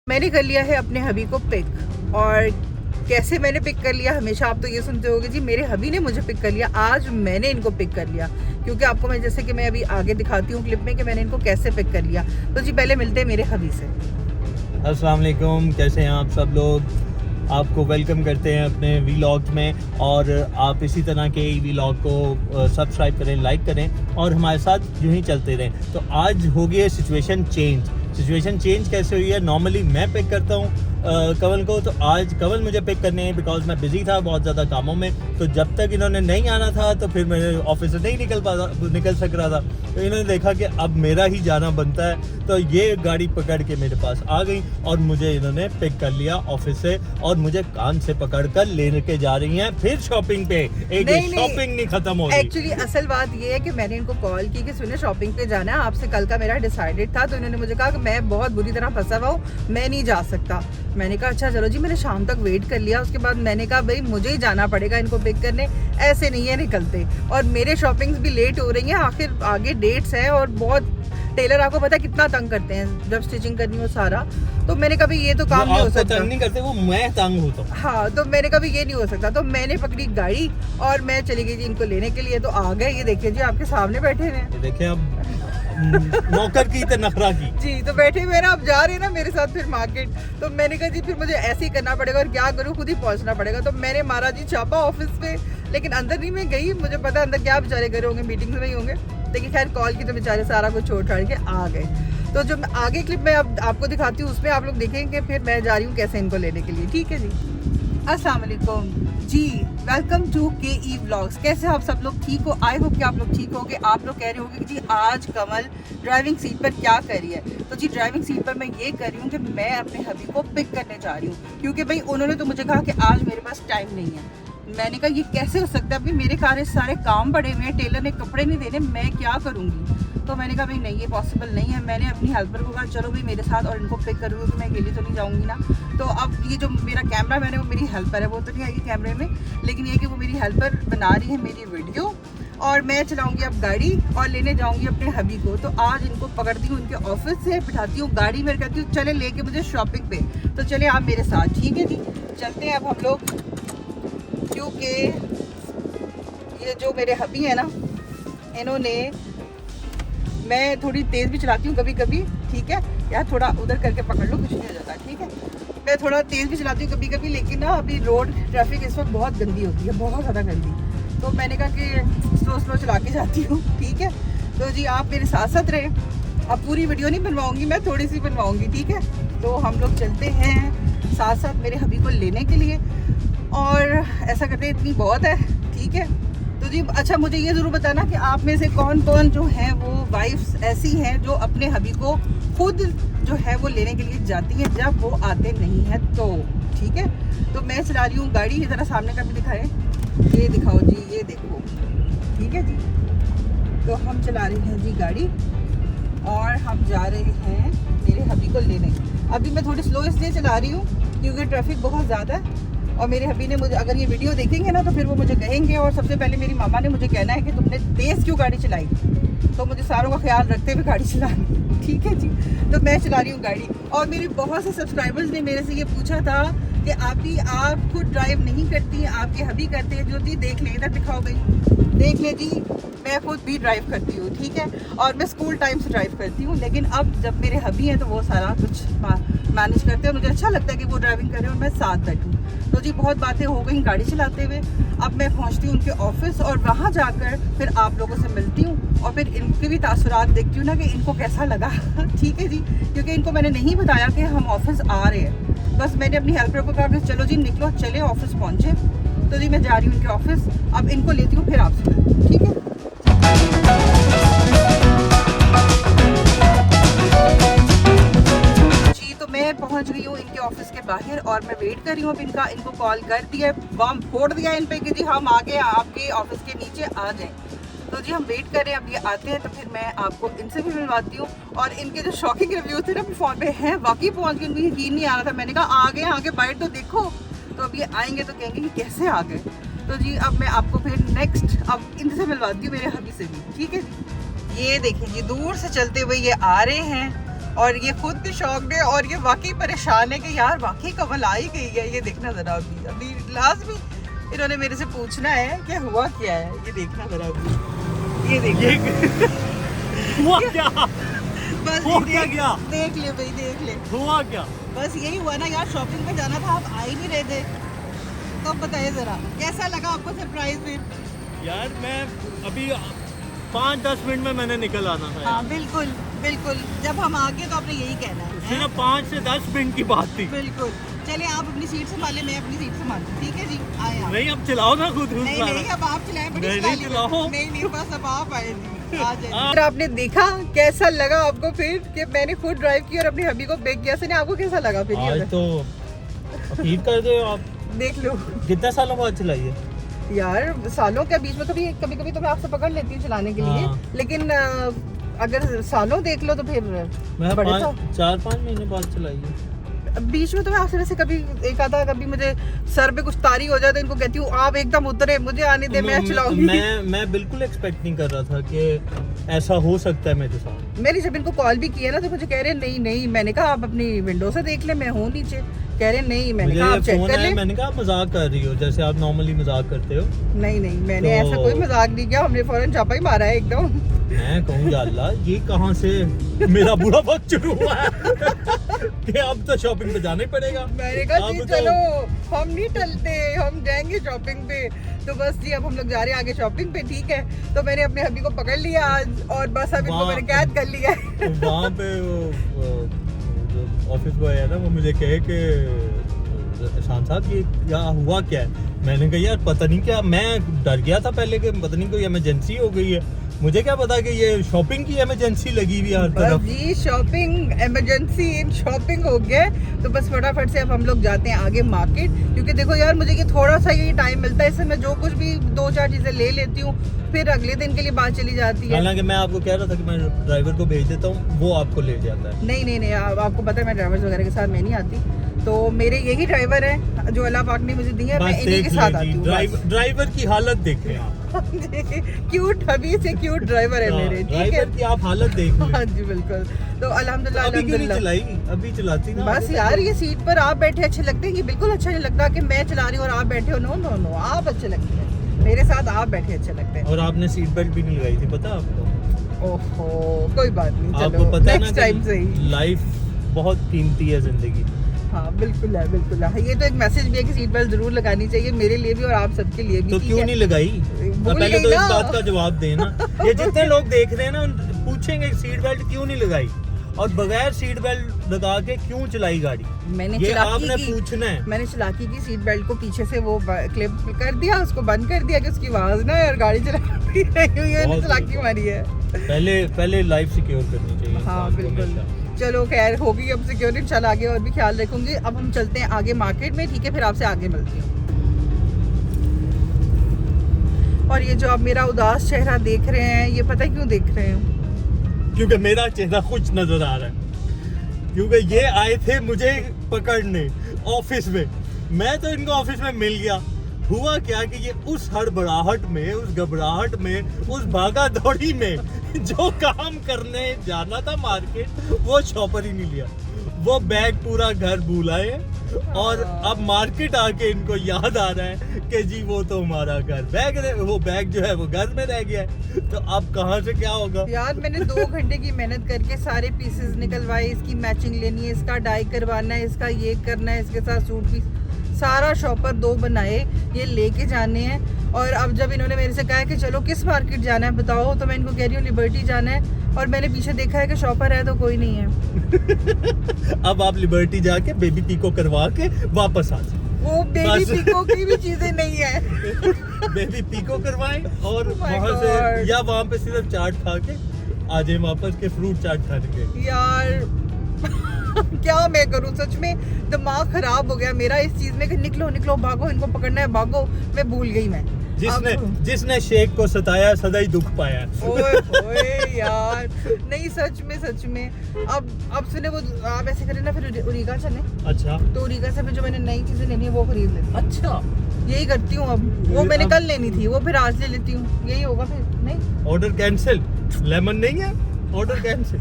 मैंने कर लिया है अपने हबी को पिक। और कैसे मैंने पिक कर लिया, हमेशा आप तो ये सुनते होगे जी मेरे हबी ने मुझे पिक कर लिया। आज मैंने इनको पिक कर लिया, क्योंकि आपको मैं जैसे कि मैं अभी आगे दिखाती हूँ क्लिप में कि मैंने इनको कैसे पिक कर लिया। तो जी पहले मिलते हैं मेरे हबी से। अस्सलाम वालेकुम, कैसे हैं आप सब लोग। आपको वेलकम करते हैं अपने वीलॉग में, और आप इसी तरह के वीलॉग को सब्सक्राइब करें, लाइक करें और हमारे साथ यूं ही चलते रहें। तो आज हो गई है सिचुएशन चेंज कैसे हुई है। नॉर्मली मैं पिक करता हूँ कंवल को, तो आज कंवल मुझे पिक करने हैं बिकॉज मैं बिजी था बहुत ज़्यादा कामों में। तो जब तक इन्होंने नहीं आना था तो फिर मैं ऑफिस से नहीं निकल सक रहा था। तो इन्होंने देखा कि अब मेरा ही जाना बनता है, तो ये गाड़ी पकड़ के मेरे पास आ गई और मुझे इन्होंने पिक कर लिया ऑफिस से, और मुझे कान से पकड़ कर लेके जा रही हैं फिर शॉपिंग पे। शॉपिंग नहीं खत्म हो रही। एक्चुअली असल बात ये है कि मैंने इनको कॉल की कि सुने शॉपिंग पे जाना है आपसे, कल का मेरा डिसाइडेड था। तो इन्होंने मुझे कहा कि मैं बहुत बुरी तरह फंसा हुआ हूँ, मैं नहीं जा सकता। मैंने कहा अच्छा चलो जी। मैंने शाम तक वेट कर लिया, उसके बाद मैंने कहा भाई मुझे ही जाना पड़ेगा इनको पिक करने, ऐसे नहीं है निकलते। और मेरे शॉपिंग्स भी लेट हो रही हैं, आखिर आगे डेट्स हैं। और बहुत टेलर आपको पता है कितना तंग करते हैं जब स्टिचिंग करनी हो सारा। तो मैंने कभी ये तो काम नहीं हो सकता। तंग नहीं करते, वो मैं तंग होता हूँ। हाँ, तो मैंने कभी ये नहीं हो सकता। तो मैंने पकड़ी गाड़ी और मैं चली गई जी इनको लेने के लिए। तो आ गए, ये देखिए जी आपके सामने बैठे हैं। ये देखिए अब नौकर की तो नखरा की जी। तो बैठे हुए ना, अब जा रहे हैं ना मेरे साथ फिर मार्केट। तो मैंने कहा जी फिर मुझे ऐसे ही करना पड़ेगा, और क्या करूँ, खुद ही पहुंचना पड़ेगा। तो मैंने मारा जी छापा ऑफिस पे, लेकिन अंदर नहीं मैं गई। मुझे पता है अंदर क्या बेचारे करे होंगे, मीटिंग में ही होंगे। लेकिन खैर कॉल की तो बेचारे सारा कुछ छोड़ छाड़ के आ गए। तो जो आगे क्लिप में अब आपको दिखाती हूँ उसमें आप लोग देखेंगे फिर मैं जा रही हूँ कैसे इनको लेने के लिए। ठीक है जी। अस्सलाम वालेकुम जी, वेलकम टू KE व्लॉग्स। कैसे आप सब लोग ठीक हो? आई होप कि आप लोग ठीक होगे। आप लोग कह रहे होंगे कि जी आज कमल ड्राइविंग सीट पर क्या कर रही है। तो जी ड्राइविंग सीट पर मैं ये कर रही हूँ कि मैं अपने हबी को पिक करने जा रही हूँ, क्योंकि भाई उन्होंने तो मुझे कहा कि आज मेरे पास टाइम नहीं है। मैंने कहा ये कैसे हो सकता है, अभी मेरे सारे काम पड़े हुए हैं, टेलर ने कपड़े नहीं देने, मैं क्या करूँगी। तो मैंने कहा भाई नहीं, ये पॉसिबल नहीं है। मैंने अपनी हेल्पर को कहा चलो भाई मेरे साथ, और इनको पिक करूँगी, कि मैं अकेली तो नहीं जाऊँगी ना। तो अब ये जो मेरा कैमरा मैन है वो मेरी हेल्पर है, वो तो नहीं आएगी कैमरे में, लेकिन ये कि वो मेरी हेल्पर बना रही है मेरी वीडियो, और मैं चलाऊँगी अब गाड़ी और लेने जाऊँगी अपने हबी को। तो आज इनको पकड़ती हूँ, उनके ऑफिस से बिठाती हूँ गाड़ी में, कहती हूँ चले लेके मुझे शॉपिंग पे। तो चले आप मेरे साथ, ठीक है जी। चलते हैं अब हम लोग, क्योंकि ये जो मेरे हबी है ना, इन्होंने, मैं थोड़ी तेज़ भी चलाती हूँ कभी कभी, ठीक है यार, थोड़ा उधर करके पकड़ लो, कुछ नहीं हो जाता, ठीक है। मैं थोड़ा तेज़ भी चलाती हूँ कभी कभी, लेकिन ना अभी रोड ट्रैफिक इस वक्त बहुत गंदी होती है, बहुत ज़्यादा गंदी। तो मैंने कहा कि स्लो चला के जाती हूँ, ठीक है। तो जी आप मेरे साथ साथ रहे। अब पूरी वीडियो नहीं बनवाऊँगी मैं, थोड़ी सी बनवाऊँगी, ठीक है। तो हम लोग चलते हैं साथ साथ मेरे हबी को लेने के लिए, और ऐसा करते हैं इतनी बहुत है, ठीक है। तो जी अच्छा मुझे ये ज़रूर बताना कि आप में से कौन कौन जो हैं वो वाइफ्स ऐसी हैं जो अपने हबी को खुद जो है वो लेने के लिए जाती हैं जब वो आते नहीं हैं, तो ठीक है। तो मैं चला रही हूँ गाड़ी, ये ज़रा सामने का भी दिखाएं, ये दिखाओ जी, ये देखो, ठीक है जी। तो हम चला रहे हैं जी गाड़ी, और हम जा रहे हैं मेरे हबी को लेने। अभी मैं थोड़ी स्लो इसलिए चला रही हूँ क्योंकि ट्रैफिक बहुत ज़्यादा है, और मेरे हबी ने मुझे, अगर ये वीडियो देखेंगे ना तो फिर वो मुझे कहेंगे, और सबसे पहले मेरी मामा ने मुझे कहना है कि तुमने तेज़ क्यों गाड़ी चलाई। तो मुझे सारों का ख्याल रखते हुए गाड़ी चलानी, ठीक है जी। तो मैं चला रही हूँ गाड़ी, और मेरे बहुत से सब्सक्राइबर्स ने मेरे से ये पूछा था कि आप खुद ड्राइव नहीं करती हैं, आपके हबी करते हैं। जो जी देख लें, इधर दिखाओ भाई, देख ले जी, मैं खुद भी ड्राइव करती हूँ, ठीक है। और मैं स्कूल टाइम से ड्राइव करती हूँ, लेकिन अब जब मेरे हबी हैं तो वो सारा कुछ मैनेज करते हैं। मुझे अच्छा लगता है कि वो ड्राइविंग करें और मैं साथ बैठूँ। तो जी बहुत बातें हो गई गाड़ी चलाते हुए। अब मैं पहुँचती हूँ उनके ऑफिस, और वहाँ जाकर फिर आप लोगों से मिलती हूँ, और फिर इनके भी तासुरात देखती हूँ ना कि इनको कैसा लगा ठीक है जी। क्योंकि इनको मैंने नहीं बताया कि हम ऑफिस आ रहे हैं, बस मैंने अपनी हेल्पर को कहा कि चलो जी निकलो, चले ऑफिस पहुँचे। तो जी मैं जा रही हूँ उनके ऑफिस, अब इनको लेती हूँ फिर आपसे मिलती हूँ, ठीक है। जी तो मैं पहुंच गई हूँ इनके ऑफिस के बाहर, और मैं वेट कर रही हूँ। अब इनको कॉल कर दिया, बम फोड़ दिया इन पे कि जी हम आगे आपके ऑफिस के नीचे आ जाएं। तो जी हम वेट कर रहे हैं, अब ये आते हैं तो फिर मैं आपको इनसे भी मिलवाती हूँ। और इनके जो शॉकिंग रिव्यू थे ना फोन पे, हैं वाकई पहुंच गए, उनको यकीन नहीं आ रहा था। मैंने कहा आगे बाइट तो देखो। तो अब ये आएंगे तो कहेंगे कि कैसे आ गए। तो जी अब मैं आपको फिर नेक्स्ट अब इनसे मिलवाती हूँ, मेरे हबी से भी, ठीक है। ये देखें जी, दूर से चलते हुए ये आ रहे हैं, और ये खुद भी शॉक्ड है और ये वाकई परेशान है कि यार वाकई कमल आ ही गई है। ये देखना जरा अभी लास्ट में इन्होंने मेरे से पूछना है कि हुआ क्या है, ये देखना जरा अभी, ये देखिए हुआ क्या? बस हो क्या गया? देख ले भाई, देख ले, हुआ क्या? बस यही हुआ ना यार, शॉपिंग पे जाना था, आप आ ही नहीं रहे थे। तो अब बताइए जरा कैसा लगा आपको सरप्राइज फिर? यार मैं अभी 5-10 मिनट में मैंने निकल आना था। हाँ बिल्कुल बिल्कुल, जब हम आ गए तो आपने यही कहना है। सिर्फ 5 से 10 मिनट की बात थी। बिल्कुल, चलिए आप अपनी सीट संभाले, मैं अपनी सीट संभालती, ठीक है जी? आए आप। नहीं अब चलाओ ना खुद। नहीं नहीं, अब आप चलाएं, बड़ी नहीं, स्टाइलिश। चलाओ। नहीं नहीं, बस अब आप आए जी, आ जाइए। फिर आपने देखा कैसा लगा आपको फिर कि मैंने खुद ड्राइव की और अपनी हबी को बेक किया, सने आपको कैसा लगा फिर? आज तो अपील कर दो आप। देख लो कितने सालों बाद चलाई है? यार, सालों के बीच में कभी कभी तो मैं आपसे पकड़ लेती हूँ चलाने के लिए, हाँ। लेकिन अगर सालों देख लो तो फिर मैं बड़े 4-5 महीने बाद चलाई है। बीच में तो मैं आपसे वैसे कभी एक आधा, कभी मुझे सर पे कुछ तारी हो जाए तो इनको कहती हूँ आप एकदम उतरे, मुझे आने दे, मैं चलाऊंगी। मैं बिल्कुल एक्सपेक्ट नहीं कर रहा था कि ऐसा हो सकता है मेरे साथ। मैंने जब इनको कॉल भी किया ना तो मुझे कह रहे नहीं नहीं, मैंने कहा आप अपनी विंडो से देख ले, मैं हूँ नीचे। कह रहे नहीं, मैंने मुझे कहा ये आप चेक फोन कर है, ले। मैंने कहा आप मजाक कर रही हो जैसे आप नॉर्मली मजाक करते हो। नहीं नहीं, मैंने तो- ऐसा कोई मजाक नहीं किया, हमने फौरन चापा ही मारा है एकदम। मैं कहूँ या अल्लाह, ये कहाँ से मेरा बुरा वक्त शुरू हुआ है कि अब तो शॉपिंग पे जाना ही पड़ेगा। मैंने कहा अब जी तो- चलो हम नहीं टलते, हम जाएंगे शॉपिंग पे। तो बस जी अब हम लोग जा रहे हैं आगे शॉपिंग पे, ठीक है? तो मैंने अपने हबी को पकड़ लिया आज और बस अब इनको वहाँ- मैंने कैद कर लिया है। वहाँ पे वो जो ऑफिस बॉय है ना, वो मुझे कहे कि शान साहब ये क्या हुआ क्या है? मैंने कहा यार पता नहीं क्या, मैं डर गया था पहले कि पता नहीं कोई इमरजेंसी हो गई है। मुझे क्या पता कि ये शॉपिंग की इमरजेंसी लगी हुई है हर बस तरफ। जी शॉपिंग इमरजेंसी इन शॉपिंग हो गया है। तो बस फटाफट से अब हम लोग जाते हैं आगे मार्केट, क्योंकि देखो यार मुझे ये थोड़ा सा ही टाइम मिलता है, इससे मैं जो कुछ भी 2-4 चीजें ले लेती हूँ, फिर अगले दिन के लिए बात चली जाती है। हालांकि मैं आपको कह रहा था कि मैं ड्राइवर को भेज देता हूँ, वो आपको ले जाता है। नहीं नहीं नहीं, आपको पता है मैं ड्राइवर्स वगैरह के साथ मैं नहीं आती, तो मेरे यही ड्राइवर हैं जो अल्लाह पाक ने मुझे दी है, मैं बस इन्हीं के देख साथ लीजिए, आती हूँ बस। ड्राइवर की हालत देखें आप। क्यूट हबी से क्यूट ड्राइवर है मेरे, ठीक है? ड्राइवर की आप हालत देख लें। हाँ जी बिल्कुल। तो अल्हम्दुलिल्लाह अभी क्यों नहीं अल्हम्दुलिल्लाह। चलाई? अभी चलाती ना। बस यार ये सीट पर आप बैठे अच्छे लगते हैं, ये बिल्कुल अच्छा नहीं लगता कि मैं चला रही हूँ और आप बैठे हो। नो नो नो, आप अच्छे लगते हैं, मेरे साथ आप बैठे अच्छे लगते हैं। और आपने सीट बेल्ट भी नहीं लगाई थी, पता आपको? ओहो कोई बात नहीं, आपको चलो पता है नेक्स्ट ना टाइम से ही। कि लाइफ बहुत कीमती है जिंदगी। हाँ बिल्कुल है, बिल्कुल है। ये तो एक मैसेज भी है कि सीट बेल्ट जरूर लगानी चाहिए, मेरे लिए भी और आप सबके लिए भी। तो ठीक क्यों है? नहीं लगाई? भूल पहले गई तो इस ना। बात का जवाब देना। ये जितने लोग देख रहे हैं ना, पूछेंगे सीट बेल्ट क्यों नहीं लगाई और बगैर सीट बेल्ट लगा के क्यों चलाई गाड़ी। मैंने ये चलाकी आपने की, पूछना है। मैंने चलाकी की सीट बेल्ट को पीछे से वो क्लिप कर दिया, उसको बंद कर दिया कि उसकी आवाज ना और गाड़ी चला रही हुई बहुत चलाकी मारी है। पहले लाइफ सिक्योर करनी चाहिए हाँ इंसान को बिल्कुल। हमेशा। चलो खैर होगी अब सिक्योरिटी, चल आगे और भी ख्याल रखूंगी। अब हम चलते हैं आगे मार्केट में, ठीक है? फिर आपसे आगे मिलती हूँ। और ये जो आप मेरा उदास चेहरा देख रहे हैं, ये पता है क्यों देख रहे हैं? क्योंकि मेरा चेहरा खुश नजर आ रहा है, क्योंकि ये आए थे मुझे पकड़ने ऑफिस में। मैं तो इनको ऑफिस में मिल गया। हुआ क्या कि ये उस हड़बड़ाहट में, उस घबराहट में, उस भागा दौड़ी में जो काम करने जाना था मार्केट, वो शॉपर ही नहीं लिया। वो बैग पूरा घर भूल आए और अब मार्केट आके इनको याद आ रहा है कि जी वो तो हमारा घर वो बैग जो है वो घर में रह गया है। तो अब कहाँ से क्या होगा? यार मैंने 2 घंटे की मेहनत करके सारे पीसेस निकलवाए, इसकी मैचिंग लेनी है, इसका डाई करवाना है, इसका ये करना है, इसके साथ सूट पीस, सारा शॉपर 2 बनाए, ये लेके जाने हैं। और अब जब इन्होंने मेरे से कहा है कि चलो किस मार्केट जाना है बताओ, तो मैं इनको कह रही हूँ लिबर्टी जाना है, और मैंने पीछे देखा है कि शॉपर है तो कोई नहीं है। अब आप लिबर्टी जाके बेबी पीको करवा के वापस आ जाए। वो बेबी बस। पिको की भी चीजें नहीं है। बेबी पीको करवाएं और Oh my वहां से God. या वहां पे सिर्फ चाट खा के आ जाए वापस के, फ्रूट चाट खाने के। यार क्या मैं करूं, सच में दिमाग खराब हो गया मेरा इस चीज में कि निकलो निकलो भागो, इनको पकड़ना है भागो। मैं भूल गई मैं। जिसने शेख को सताया सदा ही दुख पाया। ओए ओए यार, नहीं सच में अब सुने, वो आप ऐसे करें ना, फिर उरीगा चले। अच्छा तो उरीगा से फिर जो मैंने नई चीजें लेनी है वो खरीद लेती हूँ। अच्छा, यही करती हूँ अब। वो मैंने कल लेनी थी, वो फिर आज ले लेती हूँ, यही होगा फिर। नहीं ऑर्डर कैंसिल। लेमन नहीं है? Order cancel.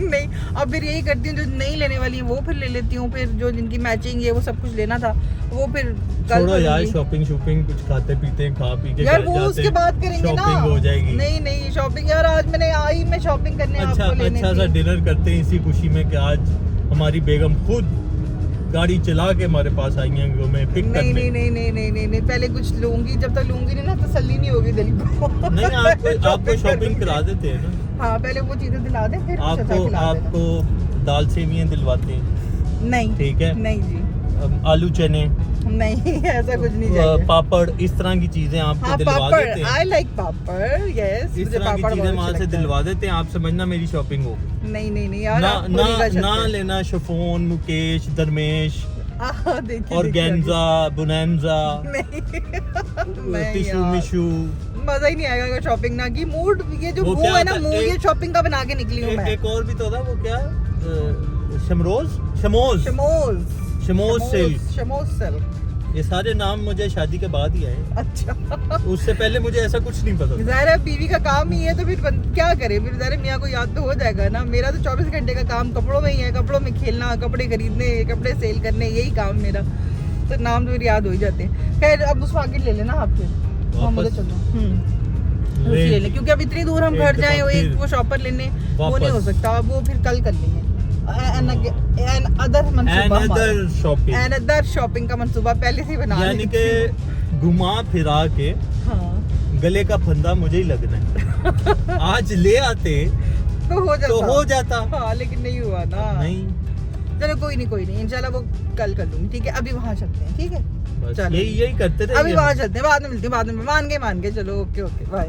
नहीं, अब फिर यही करती हूँ, जो नहीं लेने वाली है वो फिर ले लेती हूँ, फिर जो जिनकी मैचिंग है वो सब कुछ लेना था वो फिर कल छोड़ो यार, करूंगी। शॉपिंग कुछ खाते पीते खा पी के यार घर वो जाते उसके बाद करेंगे ना, शॉपिंग हो जाएगी। नहीं शॉपिंग यार, आज मैंने आई मैं शॉपिंग करने अच्छा आपको लेने अच्छा सा थी। डिनर करते हैं इसी खुशी में कि आज हमारी बेगम खुद गाड़ी चला के हमारे पास आई हैं हमें पिक करने। नहीं, पहले कुछ लूंगी, जब तक लूंगी नहीं ना तसल्ली नहीं होगी दिल को। नहीं आपको शॉपिंग करा देते हैं ना। हाँ, पहले वो चीजें दिला दे, फिर कुछ अच्छा खिला देना। आपको दाल सेवियां दिलवाते हैं, नहीं ठीक है। नहीं जी, आलू चने, नहीं ऐसा कुछ नहीं चाहिए। पापड़, इस तरह की चीजें आपको हाँ दिलवा पापड़, देते हैं। आई लाइक पापड़, यस इस मुझे तरह की पापड़ चीजें बहुत वहाँ अच्छे से लगते हैं। दिलवा देते हैं, आप समझना मेरी शॉपिंग हो। नहीं यार, ना आप पूरी ना कर सकते ना हैं। लेना शिफॉन, मुकेश, धर्मेश, देखिए ऑर्गेन्जा, बोनेंजा, नहीं टिशू यार, मिशू। मजा ही नहीं आएगा अगर शॉपिंग ना की। मूड ये जो वो वो क्या है ना, था, मूड ये शॉपिंग का बना के निकली हूँ मैं। एक और भी तो था, वो क्या शमोज शमोज सिल्क। ये सारे नाम मुझे शादी के बाद ही आए, अच्छा, उससे पहले मुझे ऐसा कुछ नहीं पता था। ज़ाहिर है बीवी का काम ही है तो फिर क्या करे, फिर ज़ाहिर है मियाँ को याद तो हो जाएगा ना। मेरा तो 24 घंटे का काम कपड़ों में ही है, कपड़ों में खेलना, कपड़े खरीदने, कपड़े सेल करने, यही काम मेरा। तो नाम तो फिर याद हो ही जाते हैं। खैर अब उस आगे ले लेना आप फिर, हाँ मुझे चलो ले ले, क्योंकि अब इतनी दूर हम घर जाए एक वो शॉपर लेने, वो नहीं हो सकता, अब वो फिर कल कर लेंगे। अनदर शॉपिंग का मंसूबा पहले से ही बना यानी लेती कि घुमा फिरा के हूँ। हाँ गले का फंदा मुझे ही लगना है। आज ले आते तो हो जाता। हाँ, हाँ लेकिन नहीं हुआ ना। नहीं, चलो कोई नहीं, इंशाल्लाह वो कल कर लूंगी, ठीक है। अभी वहाँ चलते हैं, ठीक है, बस चलो यही करते रहे। अभी वहाँ चलते हैं, बाद में मिलते हैं, बाद में मान गए, चलो ओके बाय।